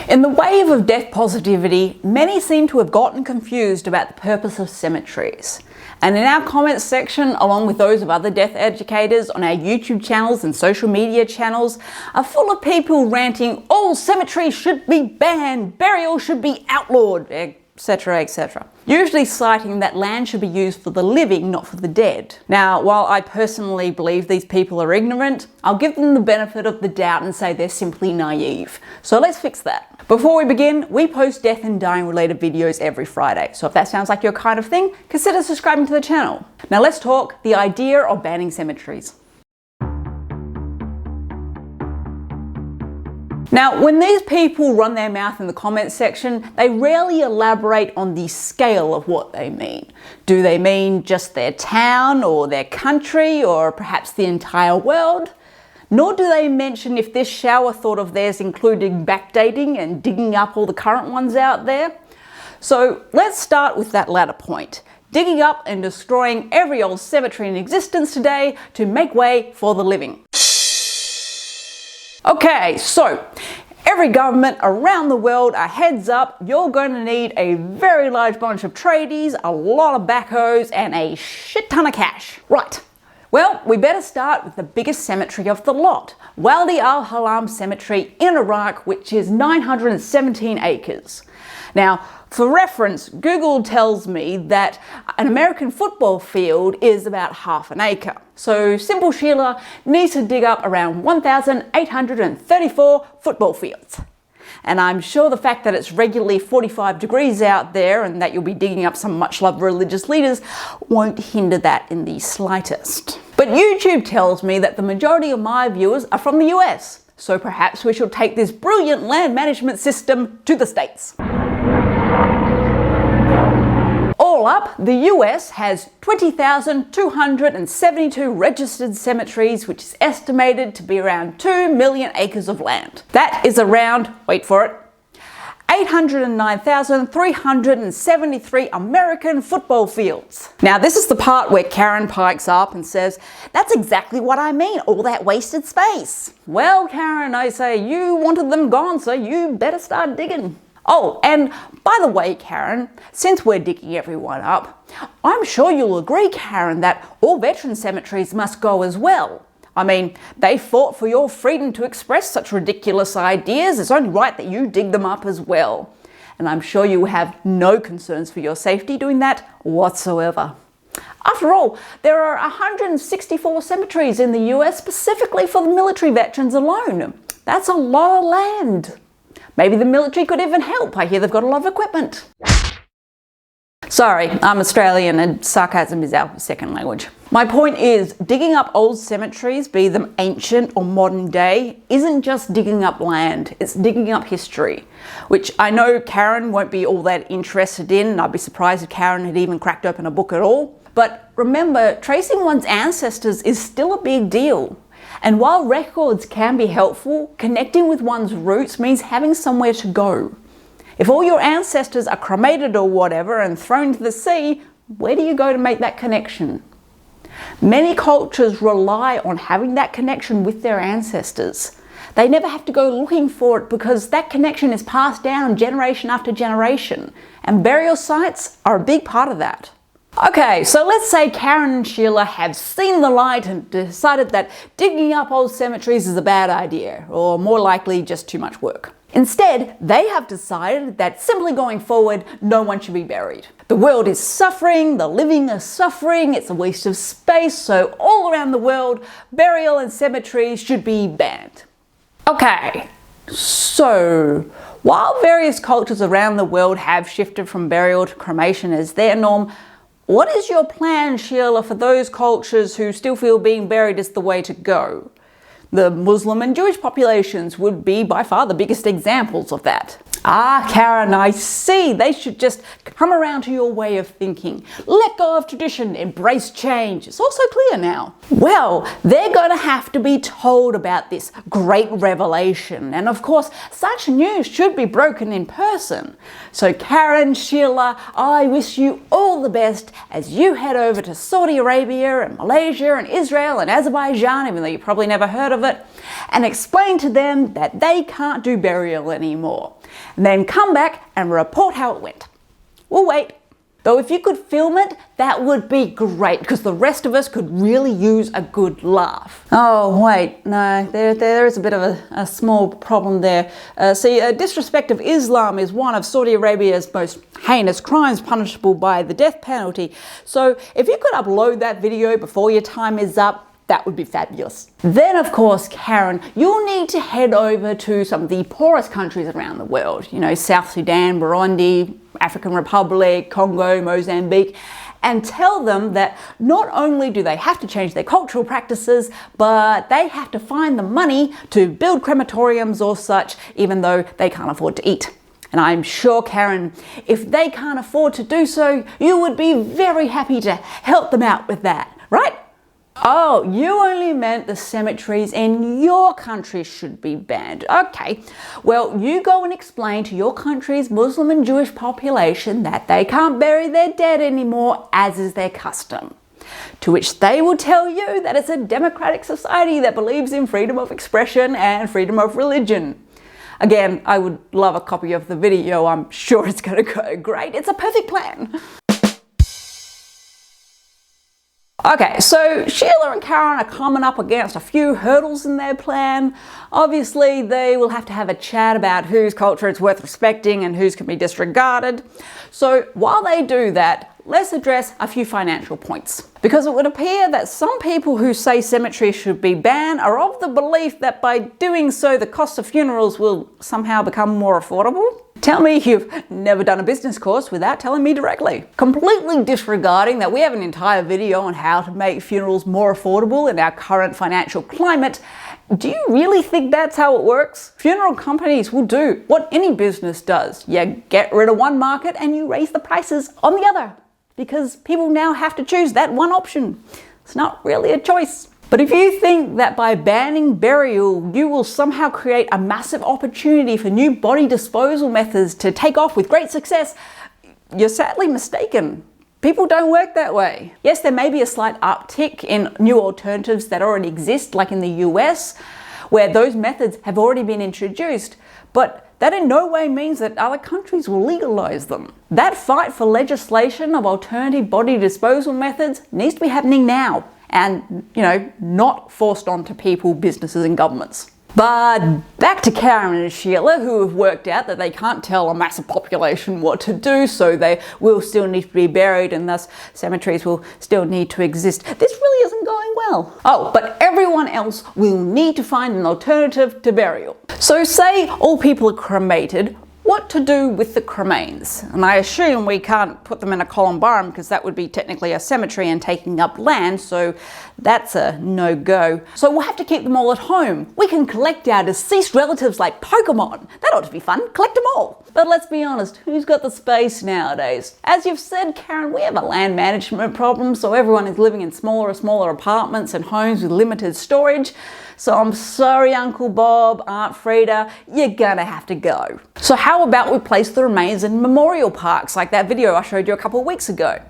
In the wave of death positivity, many seem to have gotten confused about the purpose of cemeteries. And in our comments section, along with those of other death educators on our YouTube channels and social media channels, are full of people ranting, all cemeteries should be banned, burial should be outlawed, etc, etc. Usually citing that land should be used for the living, not for the dead. Now, while I personally believe these people are ignorant, I'll give them the benefit of the doubt and say they're simply naive. So let's fix that. Before we begin, we post death and dying related videos every Friday. So if that sounds like your kind of thing, consider subscribing to the channel. Now let's talk the idea of banning cemeteries. Now, when these people run their mouth in the comments section, they rarely elaborate on the scale of what they mean. Do they mean just their town or their country or perhaps the entire world? Nor do they mention if this shower thought of theirs included backdating and digging up all the current ones out there. So let's start with that latter point. Digging up and destroying every old cemetery in existence today to make way for the living. Okay, so every government around the world, a heads up, you're going to need a very large bunch of tradies, a lot of backhoes, and a shit ton of cash. Right, well, we better start with the biggest cemetery of the lot, Wadi al-Haram Cemetery in Iraq, which is 917 acres. Now, for reference, Google tells me that an American football field is about half an acre. So Simple Sheila needs to dig up around 1,834 football fields. And I'm sure the fact that it's regularly 45 degrees out there and that you'll be digging up some much loved religious leaders won't hinder that in the slightest. But YouTube tells me that the majority of my viewers are from the US. So perhaps we should take this brilliant land management system to the States. All up, the US has 20,272 registered cemeteries, which is estimated to be around 2 million acres of land. That is around, wait for it, 809,373 American football fields. Now this is the part where Karen pikes up and says, that's exactly what I mean, all that wasted space. Well, Karen, I say, you wanted them gone, so you better start digging. Oh, and by the way, Karen, since we're digging everyone up, I'm sure you'll agree, Karen, that all veteran cemeteries must go as well. I mean, they fought for your freedom to express such ridiculous ideas. It's only right that you dig them up as well. And I'm sure you have no concerns for your safety doing that whatsoever. After all, there are 164 cemeteries in the US specifically for the military veterans alone. That's a lot of land. Maybe the military could even help. I hear they've got a lot of equipment. Sorry, I'm Australian and sarcasm is our second language. My point is, digging up old cemeteries, be them ancient or modern day, isn't just digging up land, it's digging up history, which I know Karen won't be all that interested in, and I'd be surprised if Karen had even cracked open a book at all. But remember, tracing one's ancestors is still a big deal. And while records can be helpful, connecting with one's roots means having somewhere to go. If all your ancestors are cremated or whatever and thrown to the sea, where do you go to make that connection? Many cultures rely on having that connection with their ancestors. They never have to go looking for it because that connection is passed down generation after generation, and burial sites are a big part of that. Okay, so let's say Karen and Sheila have seen the light and decided that digging up old cemeteries is a bad idea, or more likely just too much work. Instead, they have decided that simply going forward, no one should be buried. The world is suffering, the living are suffering, it's a waste of space, so all around the world, burial and cemeteries should be banned. Okay, so while various cultures around the world have shifted from burial to cremation as their norm, what is your plan, Sheila, for those cultures who still feel being buried is the way to go? The Muslim and Jewish populations would be by far the biggest examples of that. Ah, Karen, I see. They should just come around to your way of thinking. Let go of tradition, embrace change. It's all so clear now. Well, they're going to have to be told about this great revelation. And of course, such news should be broken in person. So Karen, Sheila, I wish you all the best as you head over to Saudi Arabia and Malaysia and Israel and Azerbaijan, even though you probably never heard of it, and explain to them that they can't do burial anymore. And then come back and report how it went. We'll wait. Though if you could film it, that would be great, because the rest of us could really use a good laugh. Oh, wait, no, there is a bit of a small problem there. See, disrespect of Islam is one of Saudi Arabia's most heinous crimes punishable by the death penalty. So if you could upload that video before your time is up, that would be fabulous. Then, of course, Karen, you'll need to head over to some of the poorest countries around the world. You know, South Sudan, Burundi, African Republic, Congo, Mozambique, and tell them that not only do they have to change their cultural practices, but they have to find the money to build crematoriums or such, even though they can't afford to eat. And I'm sure, Karen, if they can't afford to do so, you would be very happy to help them out with that, right? Oh, you only meant the cemeteries in your country should be banned. Okay, well, you go and explain to your country's Muslim and Jewish population that they can't bury their dead anymore, as is their custom. To which they will tell you that it's a democratic society that believes in freedom of expression and freedom of religion. Again, I would love a copy of the video. I'm sure it's going to go great. It's a perfect plan. Okay, so Sheila and Karen are coming up against a few hurdles in their plan. Obviously, they will have to have a chat about whose culture it's worth respecting and whose can be disregarded. So while they do that, let's address a few financial points. Because it would appear that some people who say cemeteries should be banned are of the belief that by doing so, the cost of funerals will somehow become more affordable. Tell me you've never done a business course without telling me directly. Completely disregarding that we have an entire video on how to make funerals more affordable in our current financial climate, do you really think that's how it works? Funeral companies will do what any business does. You get rid of one market and you raise the prices on the other, because people now have to choose that one option. It's not really a choice. But if you think that by banning burial, you will somehow create a massive opportunity for new body disposal methods to take off with great success, you're sadly mistaken. People don't work that way. Yes, there may be a slight uptick in new alternatives that already exist, like in the US, where those methods have already been introduced, but that in no way means that other countries will legalize them. That fight for legislation of alternative body disposal methods needs to be happening now. And, not forced onto people, businesses and governments. But back to Karen and Sheila, who have worked out that they can't tell a massive population what to do, so they will still need to be buried and thus cemeteries will still need to exist. This really isn't going well. Oh, but everyone else will need to find an alternative to burial. So say all people are cremated, what to do with the cremains? And I assume we can't put them in a columbarium because that would be technically a cemetery and taking up land, so that's a no-go. So we'll have to keep them all at home. We can collect our deceased relatives like Pokemon. That ought to be fun. Collect them all. But let's be honest, who's got the space nowadays? As you've said, Karen, we have a land management problem, so everyone is living in smaller and smaller apartments and homes with limited storage. So I'm sorry, Uncle Bob, Aunt Frida, you're gonna have to go. So how about we place the remains in memorial parks like that video I showed you a couple of weeks ago?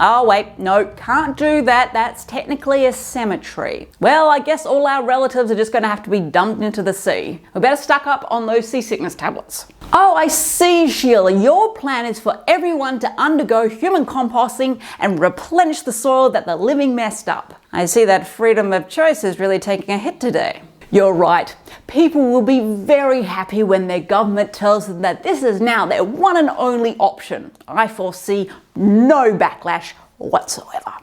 Oh wait, no, can't do that. That's technically a cemetery. Well, I guess all our relatives are just gonna have to be dumped into the sea. We better stock up on those seasickness tablets. Oh, I see, Sheila. Your plan is for everyone to undergo human composting and replenish the soil that the living messed up. I see that freedom of choice is really taking a hit today. You're right. People will be very happy when their government tells them that this is now their one and only option. I foresee no backlash whatsoever.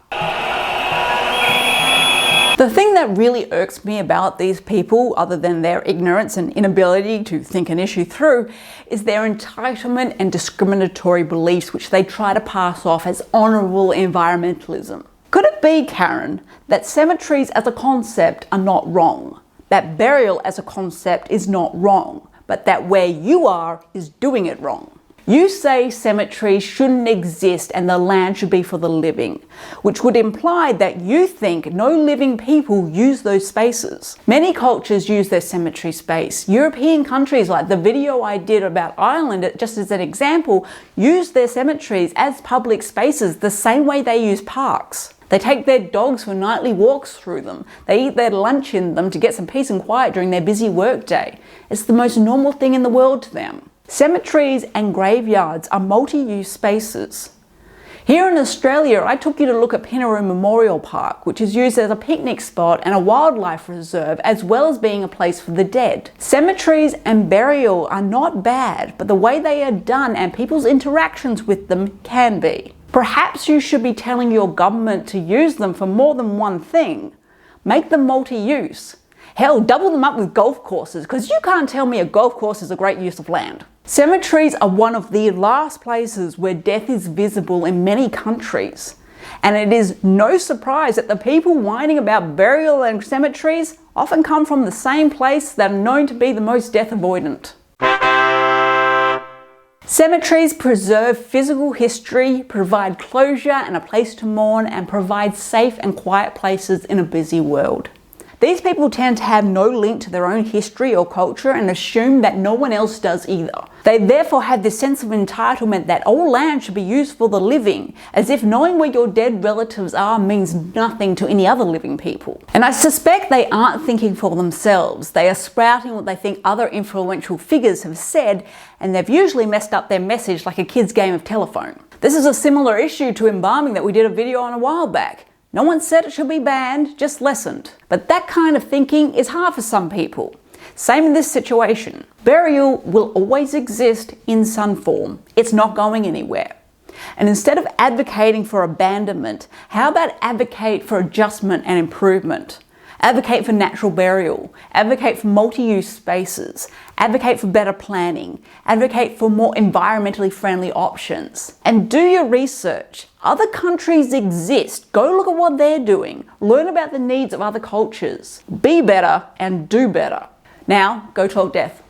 The thing that really irks me about these people, other than their ignorance and inability to think an issue through, is their entitlement and discriminatory beliefs which they try to pass off as honourable environmentalism. Could it be, Karen, that cemeteries as a concept are not wrong? That burial as a concept is not wrong, but that where you are is doing it wrong. You say cemeteries shouldn't exist and the land should be for the living, which would imply that you think no living people use those spaces. Many cultures use their cemetery space. European countries, like the video I did about Ireland, just as an example, use their cemeteries as public spaces the same way they use parks. They take their dogs for nightly walks through them. They eat their lunch in them to get some peace and quiet during their busy workday. It's the most normal thing in the world to them. Cemeteries and graveyards are multi-use spaces. Here in Australia, I took you to look at Pinaroo Memorial Park, which is used as a picnic spot and a wildlife reserve, as well as being a place for the dead. Cemeteries and burial are not bad, but the way they are done and people's interactions with them can be. Perhaps you should be telling your government to use them for more than one thing. Make them multi-use. Hell, double them up with golf courses, because you can't tell me a golf course is a great use of land. Cemeteries are one of the last places where death is visible in many countries. And it is no surprise that the people whining about burial and cemeteries often come from the same place that are known to be the most death avoidant. Cemeteries preserve physical history, provide closure and a place to mourn, and provide safe and quiet places in a busy world. These people tend to have no link to their own history or culture and assume that no one else does either. They therefore have this sense of entitlement that all land should be used for the living, as if knowing where your dead relatives are means nothing to any other living people. And I suspect they aren't thinking for themselves. They are sprouting what they think other influential figures have said, and they've usually messed up their message like a kid's game of telephone. This is a similar issue to embalming that we did a video on a while back. No one said it should be banned, just lessened. But that kind of thinking is hard for some people. Same in this situation. Burial will always exist in some form. It's not going anywhere. And instead of advocating for abandonment, how about advocate for adjustment and improvement? Advocate for natural burial, advocate for multi-use spaces, advocate for better planning, advocate for more environmentally friendly options. And do your research. Other countries exist. Go look at what they're doing. Learn about the needs of other cultures. Be better and do better. Now, go talk death.